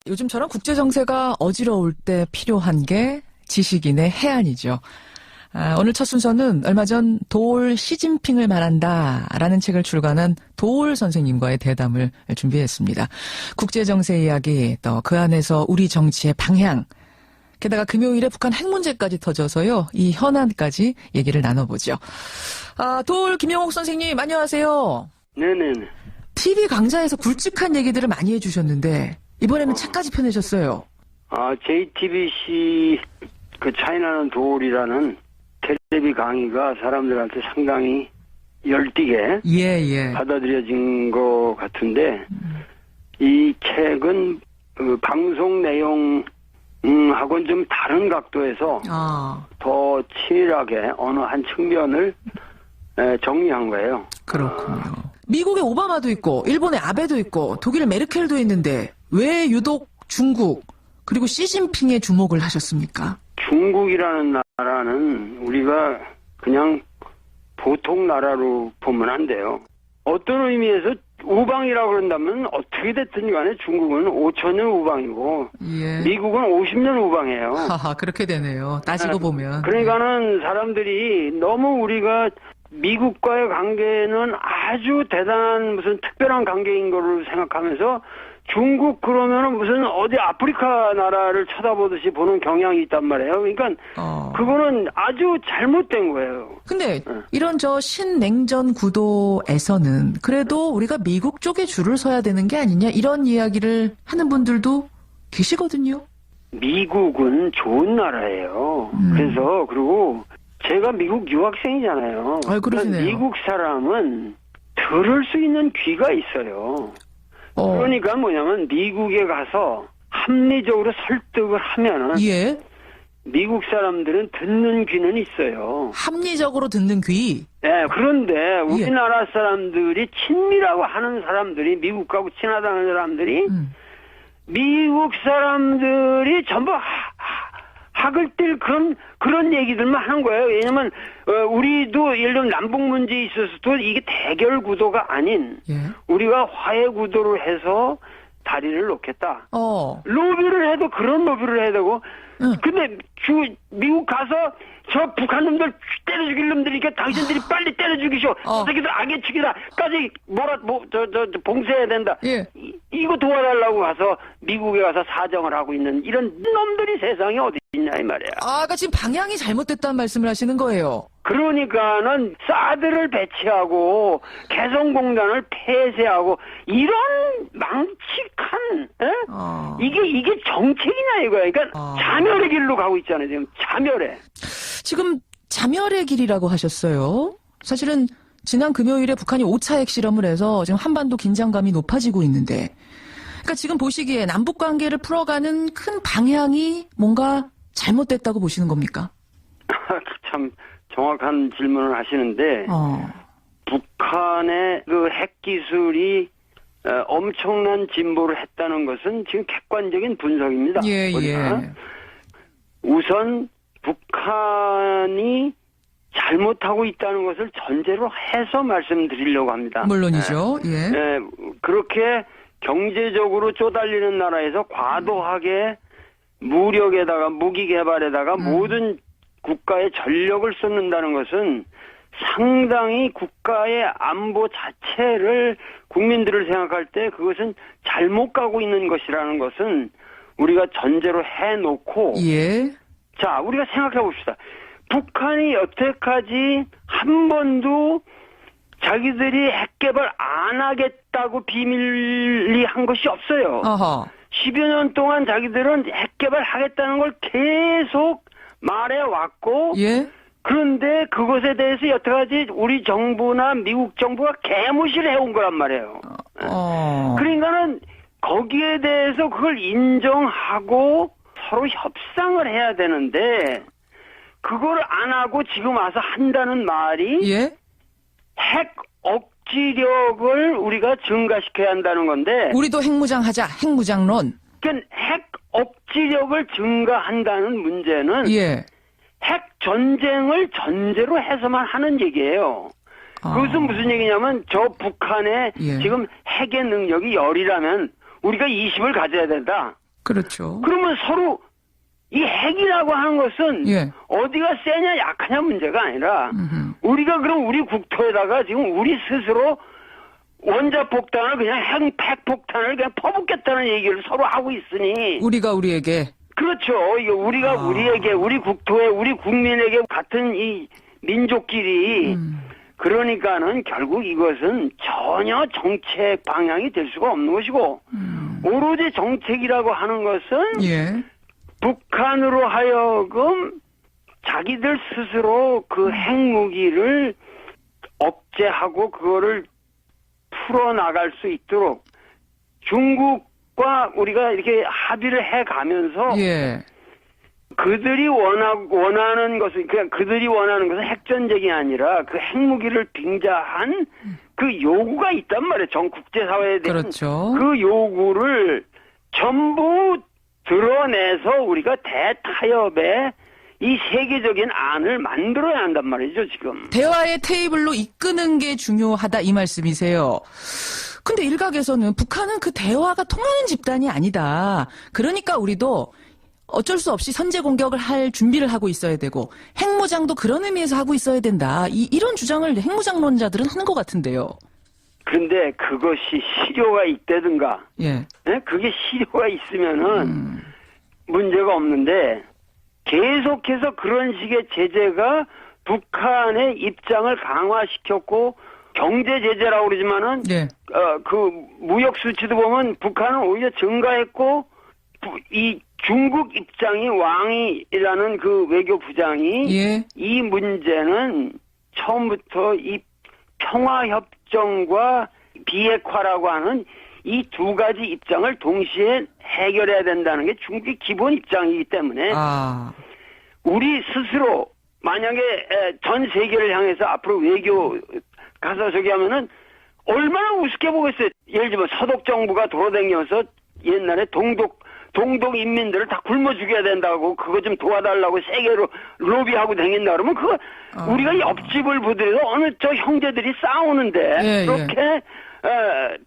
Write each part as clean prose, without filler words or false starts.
요즘처럼 국제정세가 어지러울 때 필요한 게 지식인의 해안이죠. 오늘 첫 순서는 얼마 전 도올 시진핑을 말한다라는 책을 출간한 도올 선생님과의 대담을 준비했습니다. 국제정세 이야기, 또 그 안에서 우리 정치의 방향, 게다가 금요일에 북한 핵 문제까지 터져서요. 이 현안까지 얘기를 나눠보죠. 도올 김영옥 선생님 안녕하세요. 네네네. TV 강좌에서 굵직한 얘기들을 많이 해주셨는데 이번에는 책까지 펴내셨어요. JTBC 그 차이나는 도올이라는 텔레비 강의가 사람들한테 상당히 열띠게 받아들여진 것 같은데 이 책은 그 방송 내용하고는 좀 다른 각도에서 더 치밀하게 어느 한 측면을 정리한 거예요. 그렇군요. 미국의 오바마도 있고 일본의 아베도 있고 독일의 메르켈도 있는데 왜 유독 중국 그리고 시진핑에 주목을 하셨습니까? 중국이라는 나라는 우리가 그냥 보통 나라로 보면 안 돼요. 어떤 의미에서 우방이라고 그런다면 어떻게 됐든 간에 중국은 5,000년 우방이고 미국은 50년 우방이에요. 그렇게 되네요. 따지고 보면. 그러니까는 사람들이 너무 우리가 미국과의 관계는 아주 대단한 무슨 특별한 관계인 거로 생각하면서 중국 그러면은 무슨 어디 아프리카 나라를 쳐다보듯이 보는 경향이 있단 말이에요. 그러니까 그거는 아주 잘못된 거예요. 근데 이런 신냉전 구도에서는 그래도 우리가 미국 쪽에 줄을 서야 되는 게 아니냐 이런 이야기를 하는 분들도 계시거든요. 미국은 좋은 나라예요. 그리고 제가 미국 유학생이잖아요. 그러시네요. 미국 사람은 들을 수 있는 귀가 있어요. 그러니까 뭐냐면 미국에 가서 합리적으로 설득을 하면은 미국 사람들은 듣는 귀는 있어요. 합리적으로 듣는 귀? 네, 그런데 우리나라 사람들이 친미라고 하는 사람들이 미국하고 친하다는 사람들이 미국 사람들이 전부 학을 띨 그런 얘기들만 하는 거예요. 왜냐면 우리도 예를 들면 남북 문제에 있어서도 이게 대결 구도가 아닌 우리가 화해 구도로 해서 다리를 놓겠다. 로비를 해도 그런 로비를 해야 되고 근데 미국 가서 저 북한 놈들 때려 죽일 놈들이니까 당신들이 빨리 때려 죽이셔. 새끼들 악의 축이다까지 봉쇄해야 된다. 이거 도와달라고 가서 미국에 가서 사정을 하고 있는 이런 놈들이 세상에 어디 있냐 이 말이야. 그러니까 지금 방향이 잘못됐다는 말씀을 하시는 거예요. 그러니까는 사드를 배치하고 개성공단을 폐쇄하고 이런 망측한 이게 정책이냐 이거야. 그러니까 자멸의 길로 가고 있잖아요. 지금 지금 자멸의 길이라고 하셨어요. 사실은 지난 금요일에 북한이 5차 핵실험을 해서 지금 한반도 긴장감이 높아지고 있는데 그러니까 지금 보시기에 남북 관계를 풀어가는 큰 방향이 뭔가 잘못됐다고 보시는 겁니까? 참 정확한 질문을 하시는데 북한의 그 핵기술이 엄청난 진보를 했다는 것은 지금 객관적인 분석입니다. 우선 북한이 잘못하고 있다는 것을 전제로 해서 말씀드리려고 합니다. 물론이죠. 그렇게 경제적으로 쪼달리는 나라에서 과도하게 무력에다가 무기 개발에다가 모든 국가의 전력을 쏟는다는 것은 상당히 국가의 안보 자체를 국민들을 생각할 때 그것은 잘못 가고 있는 것이라는 것은 우리가 전제로 해놓고 자 우리가 생각해 봅시다. 북한이 여태까지 한 번도 자기들이 핵 개발 안 하겠다고 비밀리 한 것이 없어요. 10여 년 동안 자기들은 핵 개발 하겠다는 걸 계속 말해왔고 그런데 그것에 대해서 여태까지 우리 정부나 미국 정부가 개무시를 해온 거란 말이에요. 그러니까는 거기에 대해서 그걸 인정하고 서로 협상을 해야 되는데 그걸 안 하고 지금 와서 한다는 말이 핵 억지력을 우리가 증가시켜야 한다는 건데 우리도 핵무장하자. 핵무장론. 그러니까 핵 억지력을 증가한다는 문제는 핵 전쟁을 전제로 해서만 하는 얘기예요. 그것은 무슨 얘기냐면 저 북한의 지금 핵의 능력이 10이라면 우리가 20을 가져야 된다. 그렇죠. 그러면 서로 이 핵이라고 하는 것은 예. 어디가 세냐 약하냐 문제가 아니라 우리가 그럼 우리 국토에다가 지금 우리 스스로 원자폭탄을 그냥 핵폭탄을 그냥 퍼붓겠다는 얘기를 서로 하고 있으니 우리가 우리에게. 그렇죠. 이게 우리가 우리에게 우리 국토에 우리 국민에게 같은 이 민족끼리 그러니까는 결국 이것은 전혀 정책 방향이 될 수가 없는 것이고 오로지 정책이라고 하는 것은 예. 북한으로 하여금 자기들 스스로 그 핵무기를 억제하고 그거를 풀어나갈 수 있도록 중국과 우리가 이렇게 합의를 해가면서 예. 그들이 원하는 것은 그냥 그들이 원하는 것은 핵전쟁이 아니라 그 핵무기를 빙자한 그 요구가 있단 말이에요. 전 국제사회에 대한 그렇죠. 그 요구를 전부 드러내서 우리가 대타협의 이 세계적인 안을 만들어야 한단 말이죠, 지금. 대화의 테이블로 이끄는 게 중요하다 이 말씀이세요. 근데 일각에서는 북한은 그 대화가 통하는 집단이 아니다. 그러니까 우리도 어쩔 수 없이 선제 공격을 할 준비를 하고 있어야 되고 핵무장도 그런 의미에서 하고 있어야 된다. 이런 주장을 핵무장론자들은 하는 것 같은데요. 근데 그것이 실효가 있다든가, 예. 네? 그게 실효가 있으면은 문제가 없는데 계속해서 그런 식의 제재가 북한의 입장을 강화시켰고 경제 제재라고 그러지만은 예. 그 무역 수치도 보면 북한은 오히려 증가했고 이 중국 입장이 왕이라는 그 외교부장이 예. 이 문제는 처음부터 이 평화협정과 비핵화라고 하는 이 두 가지 입장을 동시에 해결해야 된다는 게 중국의 기본 입장이기 때문에 우리 스스로 만약에 전 세계를 향해서 앞으로 외교 가서 저기 하면은 얼마나 우습게 보겠어요. 예를 들면 서독 정부가 돌아다녀서 옛날에 동독 인민들을 다 굶어 죽여야 된다고 그거 좀 도와달라고 세계로 로비하고 다닌다 그러면 그거 우리가 옆집을 보더라도 어느 저 형제들이 싸우는데 예, 그렇게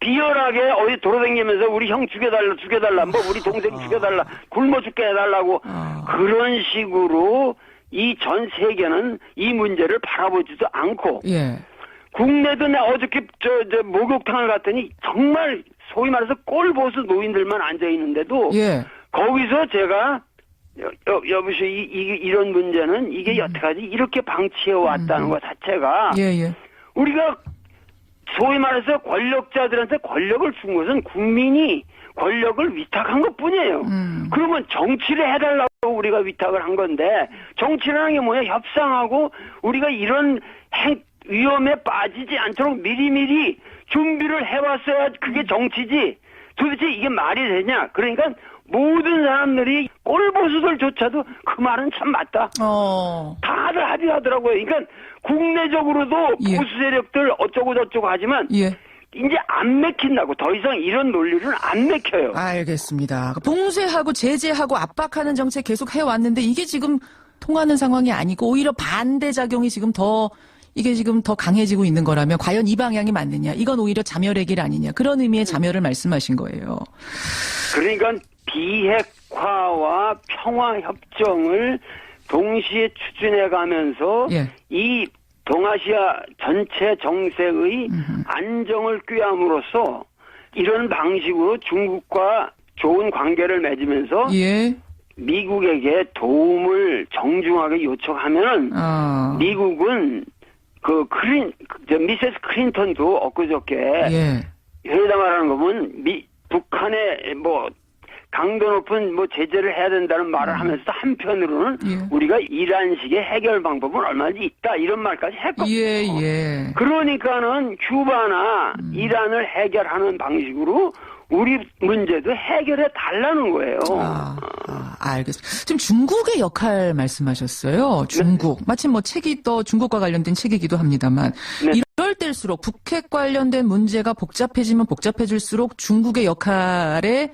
비열하게 어디 돌아다니면서 우리 형 죽여달라 뭐 우리 동생 죽여달라 굶어 죽게 해달라고 그런 식으로 이 전 세계는 이 문제를 바라보지도 않고 예. 국내도 내 어저께 저 목욕탕을 갔더니 정말 소위 말해서 꼴보수 노인들만 앉아 있는데도 예. 거기서 제가 여보시오 이런 문제는 이게 여태까지 이렇게 방치해 왔다는 것 자체가 예. 우리가 소위 말해서 권력자들한테 권력을 준 것은 국민이 권력을 위탁한 것뿐이에요. 그러면 정치를 해달라고 우리가 위탁을 한 건데 정치라는 게 뭐냐 협상하고 우리가 이런 위험에 빠지지 않도록 미리미리 준비를 해왔어야 그게 정치지. 도대체 이게 말이 되냐? 그러니까 모든 사람들이 꼴보수들조차도 그 말은 참 맞다. 다들 합의하더라고요. 그러니까 국내적으로도 예. 보수 세력들 어쩌고 저쩌고 하지만 예. 이제 안 맥힌다고. 더 이상 이런 논리는 안 맥혀요. 알겠습니다. 봉쇄하고 제재하고 압박하는 정책 계속 해왔는데 이게 지금 통하는 상황이 아니고 오히려 반대작용이 지금 더 강해지고 있는 거라면 과연 이 방향이 맞느냐. 이건 오히려 자멸의 길 아니냐. 그런 의미의 자멸을 말씀하신 거예요. 그러니까 비핵화와 평화협정을 동시에 추진해 가면서 예. 이 동아시아 전체 정세의 안정을 꾀함으로써 이런 방식으로 중국과 좋은 관계를 맺으면서 예. 미국에게 도움을 정중하게 요청하면 미국은 미세스 클린턴도 엊그저께 예. 회담하라는 거면 북한의 강도 높은 제재를 해야 된다는 말을 하면서 한편으로는 예. 우리가 이란식의 해결 방법은 얼마든지 있다 이런 말까지 했거든요. 예. 그러니까는 큐바나 이란을 해결하는 방식으로 우리 문제도 해결해 달라는 거예요. 알겠습니다. 지금 중국의 역할 말씀하셨어요. 중국. 네. 마침 책이 또 중국과 관련된 책이기도 합니다만 네. 이럴 때일수록 북핵 관련된 문제가 복잡해지면 복잡해질수록 중국의 역할에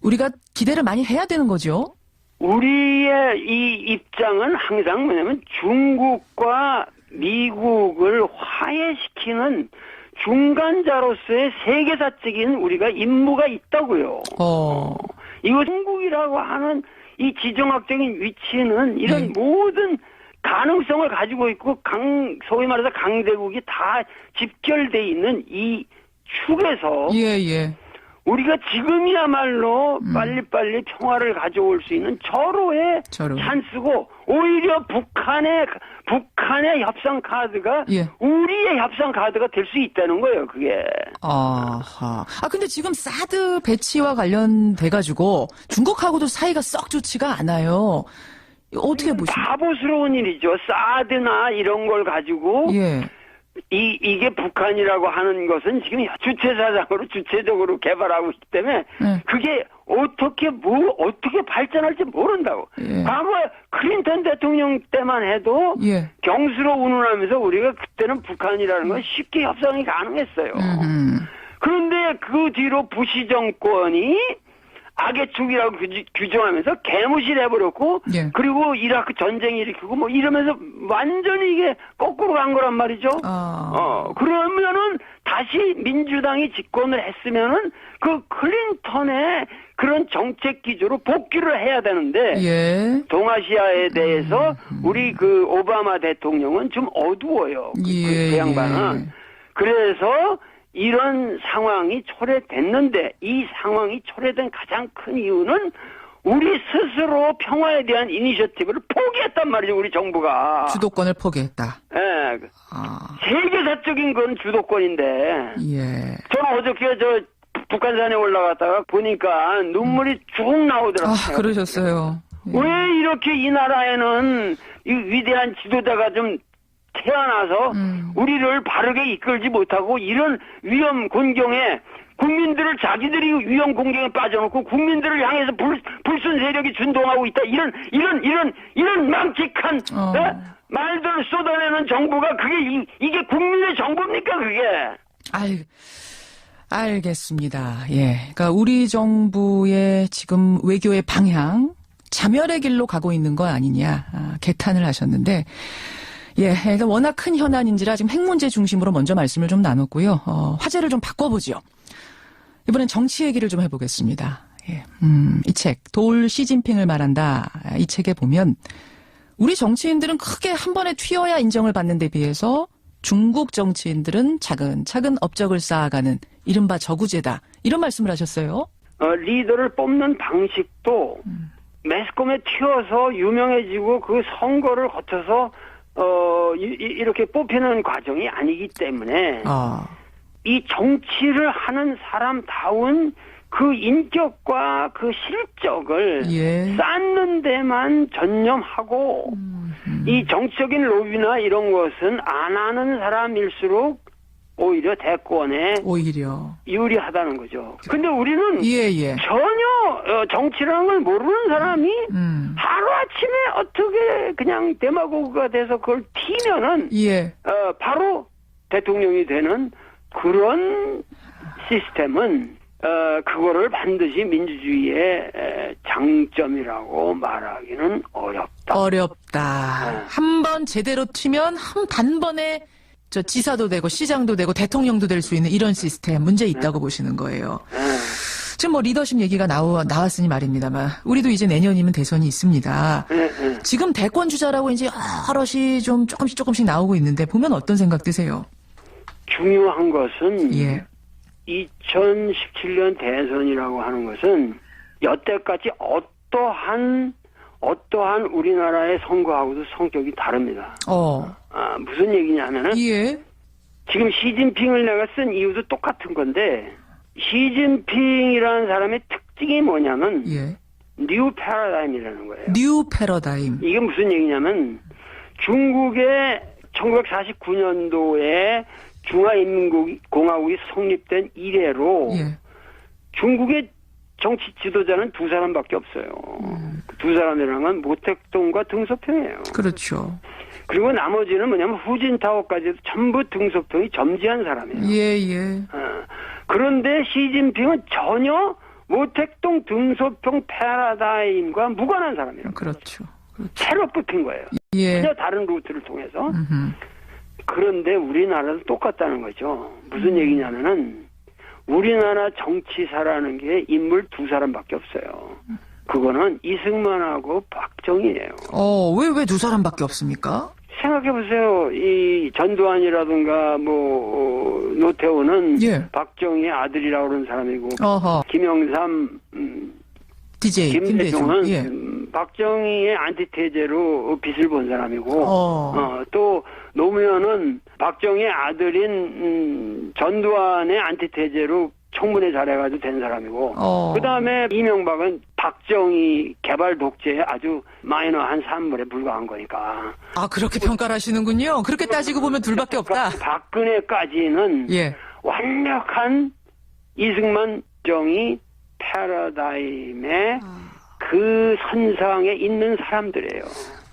우리가 기대를 많이 해야 되는 거죠. 우리의 이 입장은 항상 뭐냐면 중국과 미국을 화해시키는 중간자로서의 세계사적인 우리가 임무가 있다고요. 이거 중국이라고 하는 이 지정학적인 위치는 이런 모든 가능성을 가지고 있고 소위 말해서 강대국이 다 집결돼 있는 이 축에서 우리가 지금이야말로 빨리빨리 평화를 가져올 수 있는 절호의 찬스고 오히려 북한의 협상 카드가 우리의 협상 카드가 될 수 있다는 거예요. 그게. 근데 지금 사드 배치와 관련돼가지고 중국하고도 사이가 썩 좋지가 않아요. 어떻게 보시죠? 바보스러운 일이죠. 사드나 이런 걸 가지고 이게 북한이라고 하는 것은 지금 주체사상으로 주체적으로 개발하고 있기 때문에 그게 어떻게 발전할지 모른다고. 과거 클린턴 대통령 때만 해도 경수로 운운하면서 우리가 그때는 북한이라는 건 쉽게 협상이 가능했어요. 그런데 그 뒤로 부시 정권이 악의 축이라고 규정하면서 개무시를 해버렸고 그리고 이라크 전쟁 일으키고 뭐 이러면서 완전히 이게 거꾸로 간 거란 말이죠. 그러면은 다시 민주당이 집권을 했으면은 그 클린턴의 그런 정책 기조로 복귀를 해야 되는데 동아시아에 대해서 우리 그 오바마 대통령은 좀 어두워요. 그 양반은. 그래서 이런 상황이 초래됐는데 이 상황이 초래된 가장 큰 이유는 우리 스스로 평화에 대한 이니셔티브를 포기했단 말이죠. 우리 정부가. 주도권을 포기했다. 세계사적인 건 주도권인데. 저는 어저께 북한산에 올라갔다가 보니까 눈물이 쭉 나오더라고요. 그러셨어요. 왜 이렇게 이 나라에는 이 위대한 지도자가 좀 태어나서 우리를 바르게 이끌지 못하고 이런 위험 곤경에 국민들을 자기들이 위험 공경에 빠져놓고 국민들을 향해서 불순 세력이 준동하고 있다. 이런 망측한 말들을 쏟아내는 정부가 이게 국민의 정부입니까 그게? 알겠습니다. 그러니까 우리 정부의 지금 외교의 방향 자멸의 길로 가고 있는 거 아니냐 개탄을 하셨는데. 그러니까 워낙 큰 현안인지라 지금 핵 문제 중심으로 먼저 말씀을 좀 나눴고요. 화제를 좀 바꿔보죠. 이번엔 정치 얘기를 좀 해보겠습니다. 이 책, 도울 시진핑을 말한다. 이 책에 보면 우리 정치인들은 크게 한 번에 튀어야 인정을 받는 데 비해서 중국 정치인들은 차근차근 업적을 쌓아가는 이른바 저구제다. 이런 말씀을 하셨어요. 리더를 뽑는 방식도 매스컴에 튀어서 유명해지고 그 선거를 거쳐서 이렇게 뽑히는 과정이 아니기 때문에 이 정치를 하는 사람다운 그 인격과 그 실적을 쌓는 데만 전념하고 이 정치적인 로비나 이런 것은 안 하는 사람일수록 오히려 대권에 유리하다는 거죠. 근데 우리는 전혀 정치라는 걸 모르는 사람이 하루아침에 어떻게 그냥 데마고그가 돼서 그걸 튀면은 바로 대통령이 되는 그런 시스템은 그거를 반드시 민주주의의 장점이라고 말하기는 어렵다. 한 번 제대로 튀면 단번에 지사도 되고 시장도 되고 대통령도 될 수 있는 이런 시스템 문제 있다고 보시는 거예요. 지금 리더십 얘기가 나왔으니 말입니다만 우리도 이제 내년이면 대선이 있습니다. 지금 대권 주자라고 이제 여럿이 좀 조금씩 나오고 있는데 보면 어떤 생각 드세요? 중요한 것은 2017년 대선이라고 하는 것은 여태까지 어떠한 우리나라의 선거하고도 성격이 다릅니다. 무슨 얘기냐면은 지금 시진핑을 내가 쓴 이유도 똑같은 건데 시진핑이라는 사람의 특징이 뭐냐면 뉴 패러다임이라는 거예요. 뉴 패러다임. 이게 무슨 얘기냐면 중국의 1949년도에 중화인민공화국이 성립된 이래로 중국의 정치 지도자는 두 사람밖에 없어요. 두 사람이라는 건 모택동과 등소평이에요. 그렇죠. 그리고 나머지는 뭐냐면 후진타오까지도 전부 등소평이 점지한 사람이에요. 그런데 시진핑은 전혀 모택동 등소평 패러다임과 무관한 사람이에요. 그렇죠. 새로 뽑힌 거예요. 전혀 다른 루트를 통해서. 그런데 우리나라도 똑같다는 거죠. 무슨 얘기냐면은 우리나라 정치사라는 게 인물 두 사람밖에 없어요. 그거는 이승만하고 박정희예요. 왜 두 사람밖에 없습니까? 생각해보세요. 이 전두환이라든가 노태우는 예. 박정희의 아들이라고 그러는 사람이고 김영삼 DJ 김대중은 예. 박정희의 안티테제로 빛을 본 사람이고 또 노무현은 박정희의 아들인 전두환의 안티테제로 청문회 잘해가지고 된 사람이고 그 다음에 이명박은 박정희 개발 독재에 아주 마이너한 산물에 불과한 거니까. 그렇게 평가를 하시는군요. 그렇게 따지고 보면 둘밖에 없다. 박근혜까지는 예. 완벽한 이승만 정의 패러다임의 그 선상에 있는 사람들이에요.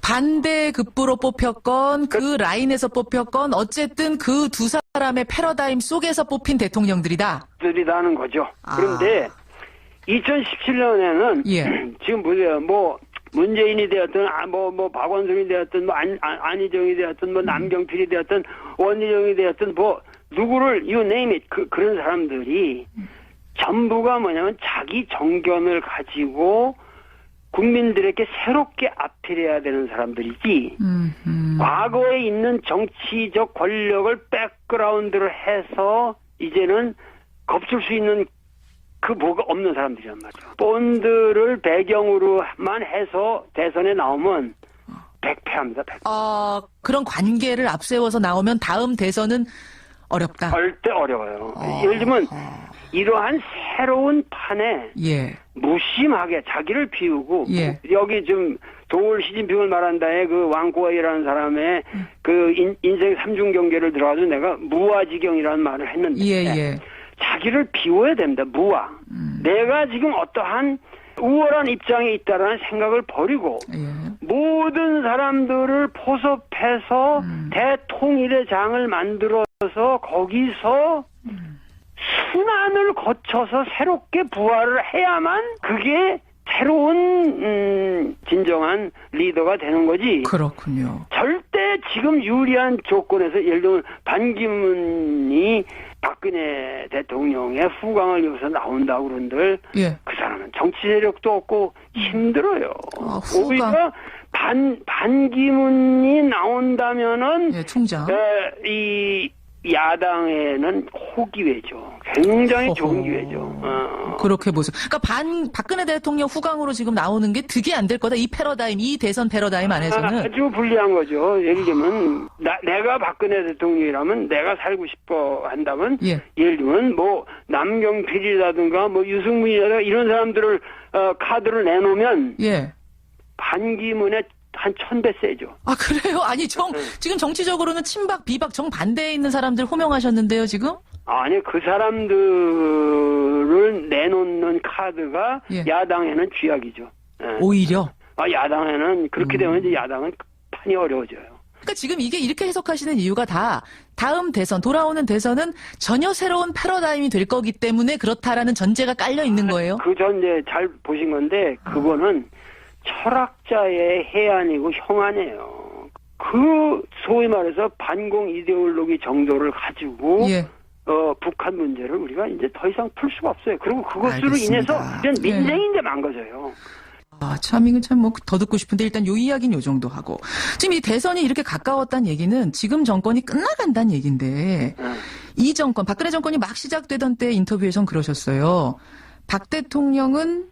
반대급부로 뽑혔건 그 라인에서 뽑혔건 어쨌든 그 두 사람의 패러다임 속에서 뽑힌 대통령들이다. 들이다는 거죠. 그런데 2017년에는 예. 지금 보세요. 뭐 문재인이 되었든 뭐 박원순이 되었든 뭐 안희정이 되었든 뭐 남경필이 되었든 원희정이 되었든 뭐 누구를 you name it 그런 사람들이 전부가 뭐냐면 자기 정견을 가지고 국민들에게 새롭게 아필해야 되는 사람들이지 과거에 있는 정치적 권력을 백그라운드를 해서 이제는 겁줄 수 있는 그 뭐가 없는 사람들이란 말이죠. 본드를 배경으로만 해서 대선에 나오면 100패합니다. 100패. 그런 관계를 앞세워서 나오면 다음 대선은 어렵다. 절대 어려워요. 예를 들면 이러한 새로운 판에 예. 무심하게 자기를 비우고 예. 여기 좀 도올 시진핑을 말한다에 그 왕꼬이라는 사람의 그 인생 삼중 경계를 들어가서 내가 무아지경이라는 말을 했는데 예. 자기를 비워야 됩니다. 무아. 내가 지금 어떠한 우월한 입장에 있다라는 생각을 버리고 모든 사람들을 포섭해서 대통일의 장을 만들어서 거기서 순환을 거쳐서 새롭게 부활을 해야만 그게 새로운 진정한 리더가 되는 거지. 그렇군요. 절대 지금 유리한 조건에서 예를 들면 반기문이 박근혜 대통령의 후광을 입어서 나온다고 그런들 예. 그 사람은 정치 세력도 없고 힘들어요. 오히려 반기문이 나온다면은 예, 총장. 이 야당에는 호기회죠. 굉장히 좋은 기회죠. 그렇게 보세요. 그러니까 박근혜 대통령 후광으로 지금 나오는 게 득이 안 될 거다. 이 패러다임, 이 대선 패러다임 안에서는. 아주 불리한 거죠. 예를 들면 내가 박근혜 대통령이라면 내가 살고 싶어 한다면 예를 들면 뭐 남경필이라든가 뭐 유승민이라든가 이런 사람들을 카드를 내놓으면 반기문의 한 1000배 세죠. 그래요? 아니, 지금 정치적으로는 친박, 비박, 정반대에 있는 사람들 호명하셨는데요, 지금? 아니, 그 사람들을 내놓는 카드가 야당에는 쥐약이죠. 오히려? 야당에는, 그렇게 되면 이제 야당은 판이 어려워져요. 그러니까 지금 이게 이렇게 해석하시는 이유가 다 다음 대선, 돌아오는 대선은 전혀 새로운 패러다임이 될 거기 때문에 그렇다라는 전제가 깔려 있는 거예요? 그 전제 잘 보신 건데, 그거는 철학자의 해안이고 형안이에요. 그 소위 말해서 반공 이데올로기 정도를 가지고 북한 문제를 우리가 이제 더 이상 풀 수가 없어요. 그리고 그것으로 인해서 이제 민생이 이제 망가져요. 참 이건 참 뭐 더 듣고 싶은데 일단 요 이야기는 요 정도 하고 지금 이 대선이 이렇게 가까웠다는 얘기는 지금 정권이 끝나간다는 얘기인데 이 정권 박근혜 정권이 막 시작되던 때 인터뷰에선 그러셨어요. 박 대통령은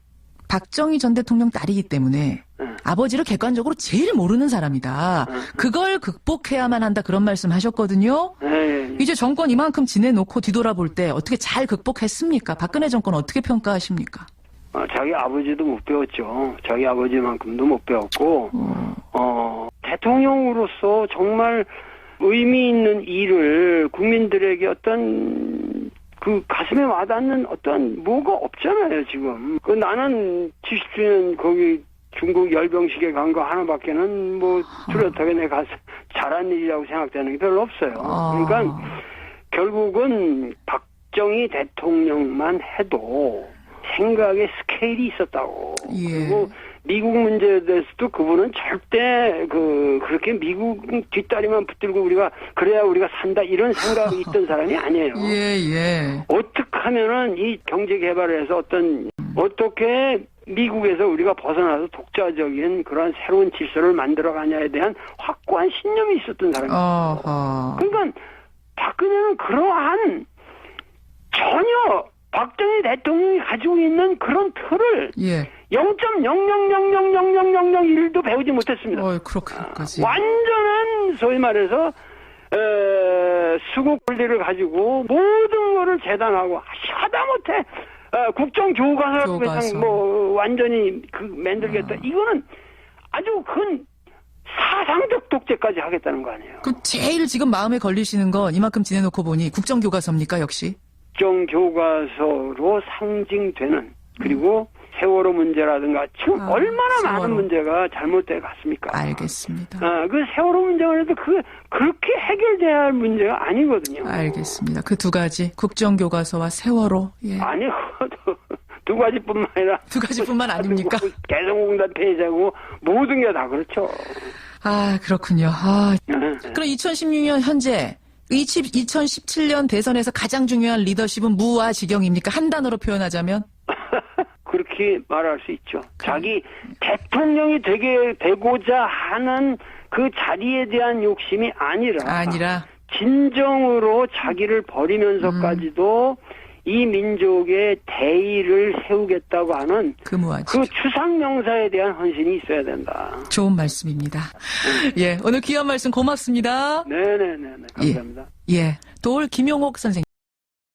박정희 전 대통령 딸이기 때문에 아버지를 객관적으로 제일 모르는 사람이다. 그걸 극복해야만 한다. 그런 말씀 하셨거든요. 이제 정권 이만큼 지내놓고 뒤돌아볼 때 어떻게 잘 극복했습니까? 박근혜 정권 어떻게 평가하십니까? 자기 아버지도 못 배웠죠. 자기 아버지만큼도 못 배웠고 대통령으로서 정말 의미 있는 일을 국민들에게 어떤 그 가슴에 와닿는 어떤 뭐가 없잖아요, 지금. 나는 70주년 거기 중국 열병식에 간 거 하나밖에는 뭐 뚜렷하게 내가 잘한 일이라고 생각되는 게 별로 없어요. 그러니까 결국은 박정희 대통령만 해도 생각의 스케일이 있었다고. 예. 그리고 미국 문제에 대해서도 그분은 절대 그렇게 미국 뒷다리만 붙들고 우리가 그래야 우리가 산다 이런 생각이 있던 사람이 아니에요. 예. 어떻게 하면은 이 경제 개발을 해서 어떻게 미국에서 우리가 벗어나서 독자적인 그런 새로운 질서를 만들어가냐에 대한 확고한 신념이 있었던 사람이에요. 그러니까 박근혜는 그러한 전혀 박정희 대통령이 가지고 있는 그런 틀을 0.00000001도 배우지 못했습니다. 그렇게까지. 완전한 소위 말해서 수국 권리를 가지고 모든 거를 재단하고 하다못해 국정교과서 완전히 만들겠다. 이거는 아주 큰 사상적 독재까지 하겠다는 거 아니에요. 그럼 제일 지금 마음에 걸리시는 건 이만큼 지내놓고 보니 국정교과서입니까 역시? 국정교과서로 상징되는 그리고 세월호 문제라든가 지금 얼마나 세월호. 많은 문제가 잘못돼 갔습니까? 알겠습니다. 그 세월호 문제가 해도 그렇게 해결돼야 할 문제가 아니거든요. 알겠습니다. 그 두 가지 국정교과서와 세월호. 예. 아니요. 두 가지뿐만 아니라 두 가지뿐만 아닙니까? 개성공단 폐지하고 모든 게 다 그렇죠. 그렇군요. 그럼 2016년 현재 2017년 대선에서 가장 중요한 리더십은 무아지경입니까? 한 단어로 표현하자면? 그렇게 말할 수 있죠. 자기 대통령이 되고자 하는 그 자리에 대한 욕심이 아니라 진정으로 자기를 버리면서까지도 이 민족의 대의를 세우겠다고 하는 그 추상명사에 대한 헌신이 있어야 된다. 좋은 말씀입니다. 예, 오늘 귀한 말씀 고맙습니다. 네네네. 감사합니다. 예. 도올 김용옥 선생님.